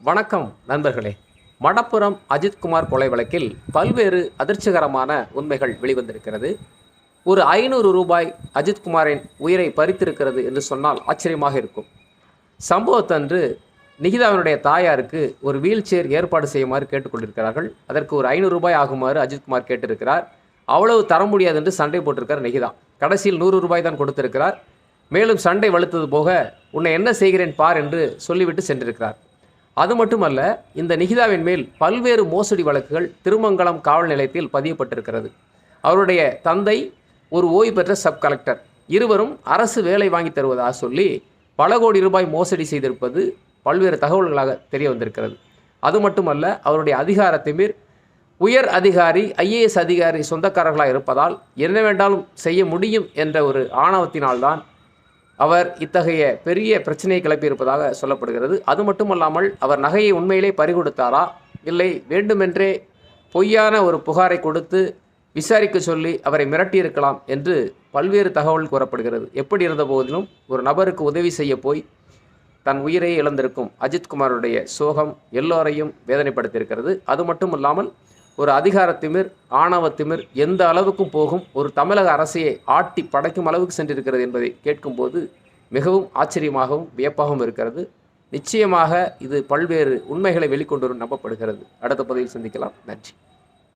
வணக்கம் நண்பர்களே. மடப்புரம் அஜித்குமார் கொலை வழக்கில் பல்வேறு அதிர்ச்சிகரமான உண்மைகள் வெளிவந்திருக்கிறது. ஒரு 500 ரூபாய் அஜித்குமாரின் உயிரை பறித்திருக்கிறது என்று சொன்னால் ஆச்சரியமாக இருக்கும். சம்பவத்தன்று நிகிதாவினுடைய தாயாருக்கு ஒரு வீல் சேர் ஏற்பாடு செய்யுமாறு கேட்டுக்கொண்டிருக்கிறார்கள். அதற்கு ஒரு 500 ரூபாய் ஆகுமாறு அஜித்குமார் கேட்டிருக்கிறார். அவ்வளவு தர முடியாது என்று சண்டை போட்டிருக்கிறார் நிகிதா. கடைசியில் 100 ரூபாய் தான் கொடுத்திருக்கிறார். மேலும் சண்டை வலுத்தது போக உன்னை என்ன செய்கிறேன் பார் என்று சொல்லிவிட்டு சென்றிருக்கிறார். அது மட்டுமல்ல, இந்த நிகிதாவின் மேல் பல்வேறு மோசடி வழக்குகள் திருமங்கலம் காவல் நிலையத்தில் பதியப்பட்டிருக்கிறது. அவருடைய தந்தை ஒரு ஓய்வு பெற்ற சப் கலெக்டர். இருவரும் அரசு வேலை வாங்கி தருவதாக சொல்லி பல கோடி ரூபாய் மோசடி செய்திருப்பது பல்வேறு தகவல்களாக தெரிய வந்திருக்கிறது. அது மட்டுமல்ல, அவருடைய அதிகார திமிர், உயர் அதிகாரி IAS அதிகாரி சொந்தக்காரர்களாக இருப்பதால் என்ன வேண்டாலும் செய்ய முடியும் என்ற ஒரு ஆணவத்தினால்தான் அவர் இத்தகைய பெரிய பிரச்சனையை கிளப்பியிருப்பதாக சொல்லப்படுகிறது. அது மட்டுமல்லாமல் அவர் நகையை உண்மையிலே பறிகொடுத்தாரா, இல்லை வேண்டுமென்றே பொய்யான ஒரு புகாரை கொடுத்து விசாரிக்க சொல்லி அவரை மிரட்டியிருக்கலாம் என்று பல்வேறு தகவல் கூறப்படுகிறது. எப்படி இருந்த போதிலும் ஒரு நபருக்கு உதவி செய்ய போய் தன் உயிரை இழந்திருக்கும் அஜித்குமாருடைய சோகம் எல்லோரையும் வேதனைப்படுத்தியிருக்கிறது. அது மட்டும் இல்லாமல் ஒரு அதிகாரத்திமிர், ஆணவத்திமிர் எந்த அளவுக்கும் போகும், ஒரு தமிழக அரசையை ஆட்டி படைக்கும் அளவுக்கு சென்றிருக்கிறது என்பதை கேட்கும்போது மிகவும் ஆச்சரியமாகவும் வியப்பாகவும் இருக்கிறது. நிச்சயமாக இது பல்வேறு உண்மைகளை வெளிக்கொண்டு நம்பப்படுகிறது. அடுத்த பதிவில் சந்திக்கலாம். நன்றி.